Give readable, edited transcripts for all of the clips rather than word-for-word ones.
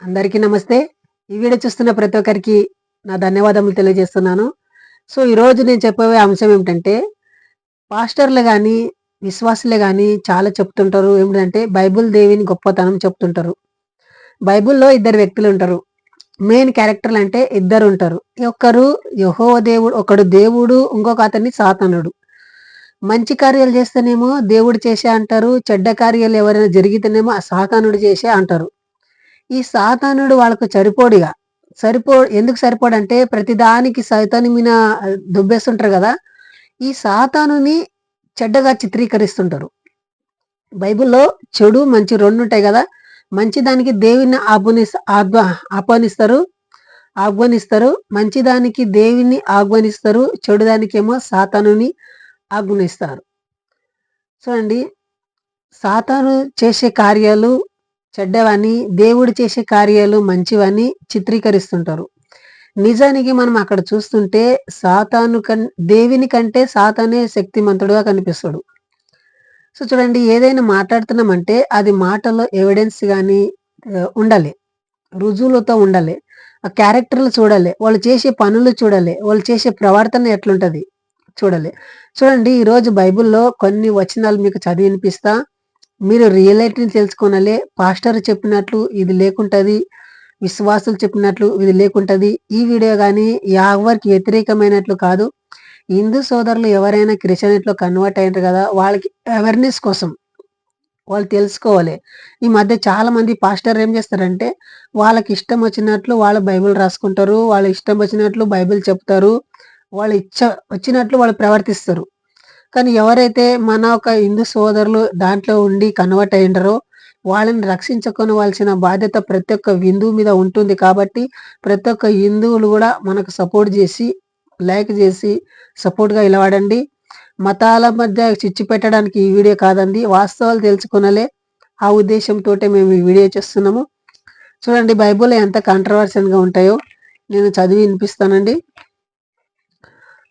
అందరికీ నమస్తే. ఈ వీడియో చూస్తున్న ప్రతి ఒక్కరికి నా ధన్యవాదములు తెలియజేస్తున్నాను. సో, ఈరోజు నేను చెప్పబోయే అంశం ఏమిటంటే, పాస్టర్‌లు గాని, విశ్వాసులే గాని చాలా చెప్తుంటారు. ఏమిటంటే బైబిల్ దేవుని గొప్పతనం చెప్తుంటారు. బైబిల్‌లో ఇద్దరు వ్యక్తులుంటారు. మెయిన్ క్యారెక్టర్‌లంటే ఇద్దరుంటారు. ఒకరు యెహోవా దేవుడు, ఒకడు దేవుడు, ఇంకొక అతన్ని సాతానుడు. మంచి కార్యాలు చేస్తేనేమో దేవుడు చేశా అంటారు. చెడ్డ కార్యాలు ఎవరైనా జరిగితేనేమో ఆ సాతానుడు చేశా అంటారు. ఈ సాతానుడు వాళ్ళకు సరిపోడిగ. ఎందుకు సరిపోడంటే ప్రతిదానికి సైతాను మీన దుబ్బేస్తుంటారు గదా! ఈ సాతానుని చెడ్డగా చిత్రీకరిస్తుంటారు. బైబిల్‌లో చెడు, మంచి రెండుంటాయి గదా! మంచి దానికి దేవుడిని ఆహ్వానిస్తారు. మంచి దానికి దేవుడిని ఆహ్వానిస్తారు. చెడు దానికేమో సాతానుని ఆహ్వానిస్తారు. చూడండి, సాతాను చేసే కార్యాలు చెడ్డవని, దేవుడు చేసే కార్యాలు మంచివని చిత్రీకరిస్తుంటారు. నిజానికి మనం అక్కడ చూస్తుంటే దేవుని కంటే సాతానే శక్తిమంతుడుగా కనిపిస్తాడు. సో, చూడండి, ఏదైనా మాట్లాడుతున్నామంటే అది మాటలో ఎవిడెన్స్ గాని ఉండాలి. రుజువులతో ఉండాలి. ఆ క్యారెక్టర్‌లు చూడాలి. వాళ్ళు చేసే పనులు చూడాలి. వాళ్ళు చేసే ప్రవర్తన ఎట్లుంటది చూడాలి. చూడండి, ఈరోజు బైబిల్‌లో కొన్ని వచనాలు మీకు చదివి వినిపిస్తా. మీరు రియాలిటీని తెలుసుకోనాలే. పాస్టర్ చెప్పినట్లు ఇది లేకుంటది. విశ్వాసులు చెప్పినట్లు ఇది లేకుంటది. ఈ వీడియో గాని ఎవరికి వ్యతిరేకమైనట్లు కాదు. హిందూ సోదరులు ఎవరైనా క్రిస్టియానిటీలో కన్వర్ట్ అయ్యిండ్రు గదా! వాళ్ళకి అవేర్‌నెస్ కోసం. వాళ్ళు తెలుసుకోవాలి. ఈ మధ్య చాలా మంది పాస్టర్‌లు ఏం చేస్తారంటే, వాళ్ళకి ఇష్టం వచ్చినట్లు వాళ్ళు బైబిల్ రాసుకుంటారు. వాళ్ళ ఇష్టం వచ్చినట్లు బైబిల్ చెప్తారు. వాళ్ళ ఇచ్చ వచ్చినట్లు వాళ్ళు ప్రవర్తిస్తారు. కానీ ఎవరైతే మన ఒక హిందూ సోదరులు దాంట్లో ఉండి కన్వర్ట్ అయ్యిండ్రో వాళ్ళని రక్షించుకోవాల్సిన బాధ్యత ప్రతి ఒక్క హిందువు మీద ఉంటుంది. కాబట్టి ప్రతి ఒక్క హిందువులు గూడా మనకు సపోర్ట్ జేసి, లైక్ జేసి సపోర్ట్‌గా నిలబడండి. మతాల మధ్య చిచ్చు పెట్టడానికి ఈ వీడియో కాదండి. వాస్తవాలు తెలుసుకొనాలే. ఆ ఉద్దేశంతోటే మేము ఈ వీడియో చేస్తున్నాము. చూడండి, బైబిల్‌లో ఎంత కాంట్రోవర్షియల్‌గా ఉంటాయో నేను చదివి వినిపిస్తానండి.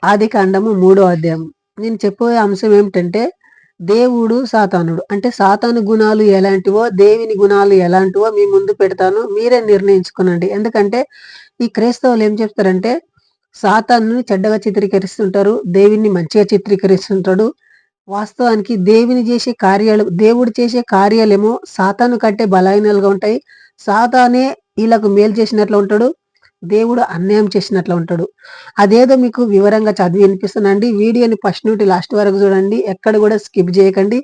ఆదికాండము 3వ అధ్యాయం. నేను చెప్పబోయే అంశం ఏమిటంటే, దేవుడు, సాతానుడు. అంటే సాతాను గుణాలు ఎలాంటివో, దేవుని గుణాలు ఎలాంటివో మీ ముందు పెడతాను. మీరే నిర్ణయించుకోనండి. ఎందుకంటే ఈ క్రైస్తవులు ఏం చెప్తారంటే, సాతానుని చెడ్డగా చిత్రీకరిస్తుంటారు. దేవుడిని మంచిగా చిత్రీకరిస్తుంటాడు. వాస్తవానికి దేవుడు చేసే కార్యాలేమో సాతాను కంటే బలహీనాలుగా ఉంటాయి. సాతానే ఈళ్ళకు మేలు చేసినట్లు ఉంటాడు. దేవుడు అన్యాయం చేసినట్లు ఉంటాడు. అదేదో మీకు వివరంగా చదివి వినిపిస్తానండి. వీడియోని ఫస్ట్ నుండి లాస్ట్ వరకు చూడండి. ఎక్కడ కూడా స్కిప్ చేయకండి.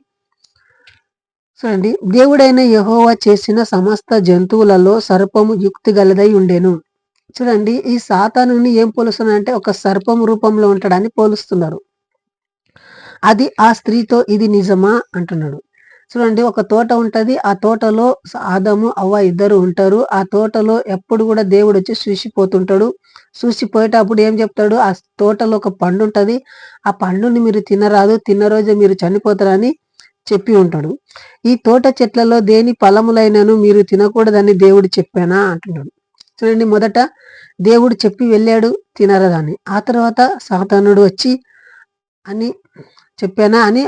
చూడండి, దేవుడైన యెహోవా చేసిన సమస్త జంతువులలో సర్పము యుక్తి గలదై ఉండెను. చూడండి, ఈ సాతానుని ఏం పోలుస్తున్నారంటే ఒక సర్పం రూపంలో ఉంటాడని పోలుస్తున్నారు. అది ఆ స్త్రీతో ఇది నిజమా అంటున్నాడు. చూడండి, ఒక తోట ఉంటది. ఆ తోటలో ఆదాము, అవ్వ ఇద్దరు ఉంటారు. ఆ తోటలో ఎప్పుడు కూడా దేవుడు వచ్చి చూసిపోతుంటాడు. చూసిపోయేటప్పుడు ఏం చెప్తాడు, ఆ తోటలో ఒక పండు ఉంటది. ఆ పండుని మీరు తినరాదు, తిన్న రోజే మీరు చనిపోతారని చెప్పి ఉంటాడు. ఈ తోట చెట్లలో దేని ఫలములైనను మీరు తినకూడదని దేవుడు చెప్పానా అంటున్నాడు. చూడండి, మొదట దేవుడు చెప్పి వెళ్ళాడు తినరదని. ఆ తర్వాత సాతానుడు వచ్చి అని చెప్పానా అని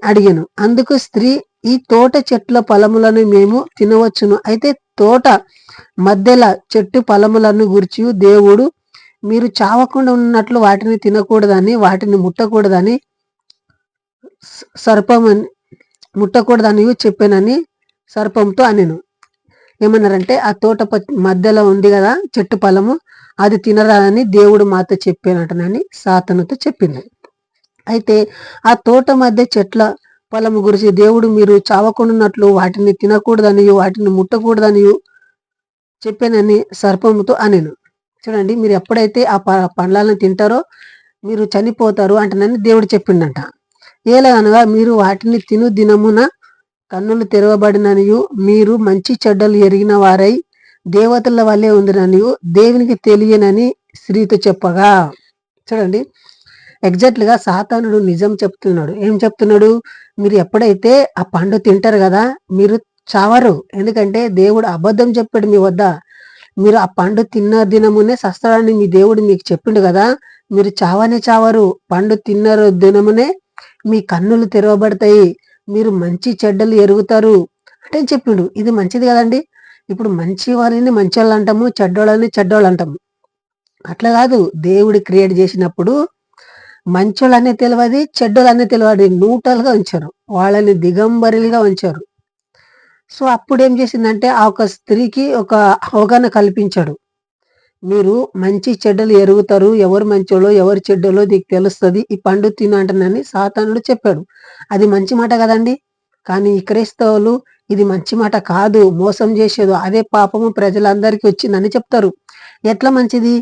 అడిగాను. అందుకు స్త్రీ, ఈ తోట చెట్ల ఫలములను మేము తినవచ్చును. అయితే తోట మధ్యల చెట్టు ఫలములను గూర్చి దేవుడు మీరు చావకుండా ఉన్నట్లు వాటిని తినకూడదని, వాటిని ముట్టకూడదని ముట్టకూడదని చెప్పానని సర్పంతో అనెను. ఏమన్నారంటే, ఆ తోట మధ్యలో ఉంది కదా చెట్టు ఫలము, అది తినరాదని దేవుడు మాతో చెప్పానటనని సాతానుతో చెప్పింది. అయితే ఆ తోట మధ్య చెట్ల ఫలము గురించి దేవుడు మీరు చావకుండాన్నట్లు వాటిని తినకూడదని, వాటిని ముట్టకూడదని చెప్పానని సర్పముతో అనెను. చూడండి, మీరు ఎప్పుడైతే ఆ పండ్లను తింటారో మీరు చనిపోతారు అంటనని దేవుడు చెప్పిండంట. ఏలగనగా మీరు వాటిని తిను దినమున కన్నులు తెరవబడిననియు, మీరు మంచి చెడ్డలు ఎరిగిన వారై దేవతల వల్లే ఉందిననియు దేవునికి తెలియనని స్త్రీతో చెప్పగా. చూడండి, ఎగ్జాక్ట్‌గా సాతానుడు నిజం చెప్తున్నాడు. ఏం చెప్తున్నాడు, మీరు ఎప్పుడైతే ఆ పండు తింటారు కదా మీరు చావరు. ఎందుకంటే దేవుడు అబద్ధం చెప్పాడు మీ వద్ద. మీరు ఆ పండు తిన్న దినమునే సస్తారని మీ దేవుడు మీకు చెప్పిండు కదా, మీరు చావనే చావరు. పండు తిన్న దినమునే మీ కన్నులు తెరవబడతాయి, మీరు మంచి చెడ్డలు ఎరుగుతారు అంటే చెప్పిండు. ఇది మంచిది కదండి. ఇప్పుడు మంచి వారిని మంచోళ్ళు అంటాము, చెడ్డోళ్ళని చెడ్డోళ్ళు అంటాము. అట్లా కాదు. దేవుడు క్రియేట్ చేసినప్పుడు మంచోళ్ళనే తెలవది, చెడ్డోళ్ళనే తెలవది. న్యూట్రల్‌గా ఉంచారు. వాళ్ళని దిగంబరులుగా ఉంచారు. సో, అప్పుడేం చేసిందంటే, ఆ ఒక స్త్రీకి ఒక అవగాహన కల్పించాడు. మీరు మంచి చెడ్డలు ఎరుగుతారు. ఎవరు మంచోళ్ళో, ఎవరు చెడ్డోలో నీకు తెలుస్తది. ఈ పండు తిను అంటనని సాతానుడు చెప్పాడు. అది మంచి మాట కదండీ! కానీ ఈ క్రైస్తవులు ఇది మంచి మాట కాదు. మోసం చేసేదో అదే పాపము ప్రజలందరికీ వచ్చిందని చెప్తారు. ఎట్లా మంచిది?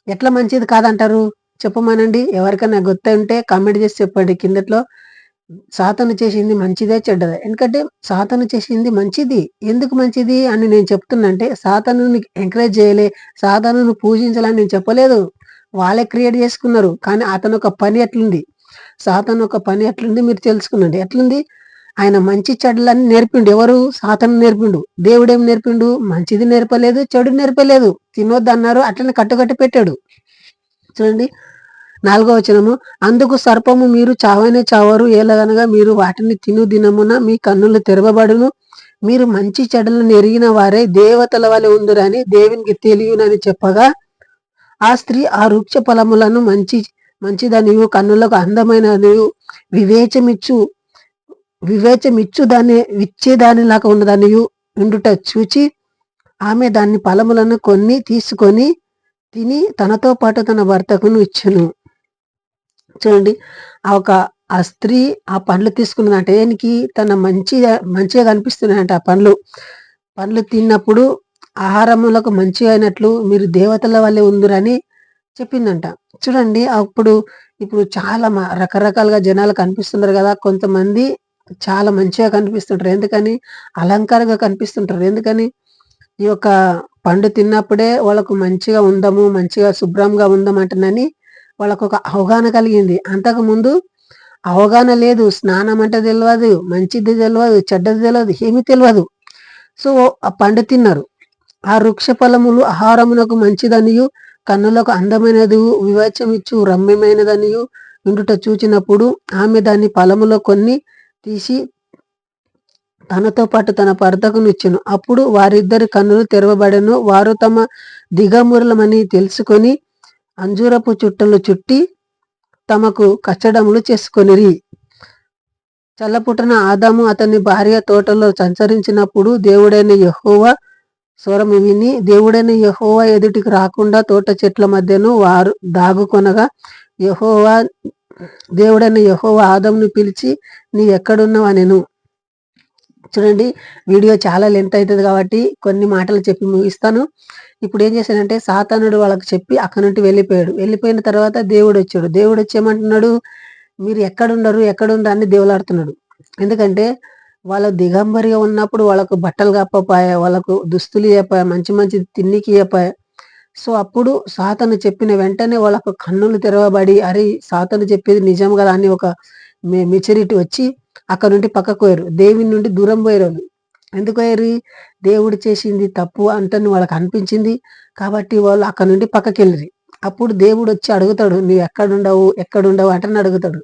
ఎట్లా మంచిది కాదంటారు? చెప్పమనండి. ఎవరికన్నా గుర్తుంటే కామెంట్ చేసి చెప్పండి కిందట్లో. సాతాను చేసింది మంచిదా? చెడ్డదా? ఎందుకంటే సాతాను చేసింది మంచిది. ఎందుకు మంచిది అని నేను చెప్తున్నంటే సాతానుని ఎంకరేజ్ చేయలే, సాతానుని పూజించాలని నేను చెప్పలేదు. వాళ్ళే క్రియేట్ చేసుకున్నారు. కానీ అతనొక పని ఎట్లుంది? సాతాను ఒక పని ఎట్లుంది మీరు తెలుసుకునండి. ఎట్లుంది? ఆయన మంచి చెడులన్నీ నేర్పిండు. ఎవరు? సాతాను నేర్పిండు. దేవుడేం నేర్పిండు? మంచిది నేర్పలేదు, చెడు నేర్పలేదు. తినొద్దన్నారు అట్లనే కట్టుకట్టి పెట్టాడు. చూడండి 4వ వచనము. అందుకు సర్పము మీరు చావనే చావరు, ఏలగనగా మీరు వాటిని తిను దినమున మీ కన్నులు తెరవబడును. మీరు మంచి చెడులను ఎరిగిన వారే దేవతల వలె ఉందురని దేవునికి తెలియనని చెప్పగా, ఆ స్త్రీ ఆ వృక్ష ఫలములను మంచిదనియు కన్నులకు అందమైనదియు వివేచమిచ్చు వివేచమిచ్చు దాన్ని విచ్చేదానిలాగా ఉన్నదనియు ఉండుట చూచి ఆమె దాని ఫలములను కొన్ని తీసుకొని తిని తనతో పాటు తన భర్తకును ఇచ్చెను. చూడండి ఆ స్త్రీ ఆ పండ్లు తీసుకున్నదంట. దేనికి? తన మంచిగా కనిపిస్తున్నాయంట ఆ పండ్లు. పండ్లు తిన్నప్పుడు ఆహారములకు మంచిగా అయినట్లు మీరు దేవతల వల్లే ఉందురని చెప్పిందంట. చూడండి ఇప్పుడు చాలా రకరకాలుగా జనాలు కనిపిస్తున్నారు కదా! కొంతమంది చాలా మంచిగా కనిపిస్తుంటారు. ఎందుకని? అలంకారంగా కనిపిస్తుంటారు. ఎందుకని? ఈ యొక్క పండు తిన్నప్పుడే వాళ్ళకు మంచిగా ఉందాము, మంచిగా శుభ్రంగా ఉందామంటనని వాళ్ళకొక అవగాహన కలిగింది. అంతకుముందు అవగాహన లేదు. స్నానం అంటే తెలవదు, మంచిది తెలవదు, చెడ్డది తెలవదు, ఏమీ తెలవదు. సో, ఆ పండు తిన్నారు. ఆ వృక్ష ఫలములు ఆహారమునకు మంచిదనియు, కన్నులకు అందమైనదియు, వివేచమిచ్చు రమ్యమైనదనియు ఉండుట చూచినప్పుడు ఆమె దాని ఫలములో కొన్ని తీసి తనతో పాటు తన భర్తకునిచ్చెను. అప్పుడు వారిద్దరి కన్నులు తెరవబడెను. వారు తమ దిగంబరులమని తెలుసుకొని అంజూరపు చుట్టలు చుట్టి తమకు కచ్చడములు చేసుకొనిరి. చల్లపుటన ఆదాము అతని భార్య తోటలో సంచరించినప్పుడు దేవుడైన యెహోవా స్వరము విని దేవుడైన యెహోవా ఎదుటికి రాకుండా తోట చెట్ల మధ్యను వారు దాగుకొనగా దేవుడైన యెహోవా ఆదామును పిలిచి నీ ఎక్కడున్నావు అనెను. చూడండి వీడియో చాలా లెంత్ అవుతుంది కాబట్టి కొన్ని మాటలు చెప్పి ముగిస్తాను. ఇప్పుడు ఏం చేశాడంటే సాతానుడు వాళ్ళకి చెప్పి అక్కడి నుండి వెళ్ళిపోయాడు. వెళ్ళిపోయిన తర్వాత దేవుడు వచ్చాడు. దేవుడు వచ్చి ఏమంటున్నాడు? మీరు ఎక్కడుండరు అని దేవులాడుతున్నాడు. ఎందుకంటే వాళ్ళు దిగంబరిగా ఉన్నప్పుడు వాళ్ళకు బట్టలు కప్పపాయ, వాళ్ళకు దుస్తులు ఇయ్యపాయ, మంచి మంచి తిన్నికి ఇయ్యపాయ. సో, అప్పుడు సాతాను చెప్పిన వెంటనే వాళ్ళకు కన్నులు తెరవబడి అరే సాతాను చెప్పేది నిజం కదా అని ఒక మెచ్యూరిటీ వచ్చి అక్కడ నుండి పక్కకు పోయారు. దేవుని నుండి దూరం పోయారు. ఎందుకు పోయారు? దేవుడు చేసింది తప్పు అంటని వాళ్ళకి అనిపించింది. కాబట్టి వాళ్ళు అక్కడ నుండి పక్కకెళ్ళిరి. అప్పుడు దేవుడు వచ్చి అడుగుతాడు, నువ్వు ఎక్కడుండవు అంటని అడుగుతాడు.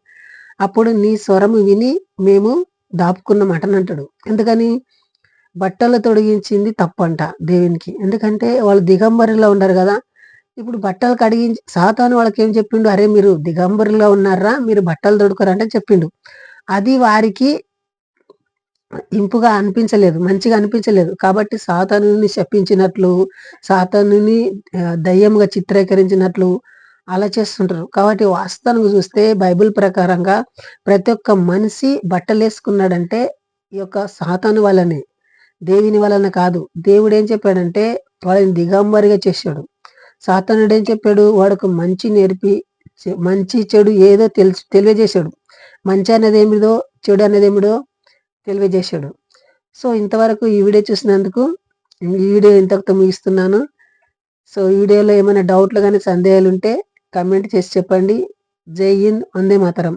అప్పుడు నీ స్వరము విని మేము దాపుకున్నాం అంటాడు. ఎందుకని? బట్టలు తొడిగించింది తప్పంట దేవునికి. ఎందుకంటే వాళ్ళు దిగంబరిలో ఉన్నారు కదా! ఇప్పుడు బట్టలు కడిగించి సాతాను వాళ్ళకేం చెప్పిండు? అరే మీరు దిగంబరులుగా ఉన్నారా? మీరు బట్టలు తొడుకోరంటే చెప్పిండు. అది వారికి ఇంపుగా అనిపించలేదు, మంచిగా అనిపించలేదు. కాబట్టి సాతానుని శపించినట్లు, సాతానుని దయ్యంగా చిత్రీకరించినట్లు అలా చేస్తుంటారు. కాబట్టి వాస్తవానికి చూస్తే బైబిల్ ప్రకారంగా ప్రతి ఒక్క మనిషి బట్టలేసుకున్నాడంటే ఈ యొక్క సాతాను వల్లనే, దేవుని వలన కాదు. దేవుడు ఏం చెప్పాడంటే వాళ్ళని దిగంబరిగా చేశాడు. సాతానుడు ఏం చెప్పాడు? వాడికి మంచి నేర్పి మంచి చెడు ఏదో తెలియజేశాడు. మంచి అనేది ఏమిదో, చెడు అనేది ఏమిడో తెలియజేశాడు. సో, ఇంతవరకు ఈ వీడియో చూసినందుకు ఈ వీడియో ఇంతటితో ముగిస్తున్నాను. సో, ఈ వీడియోలో ఏమైనా డౌట్లు గాని, సందేహాలుంటే కామెంట్ చేసి చెప్పండి. జై హింద్, వందే మాతరం.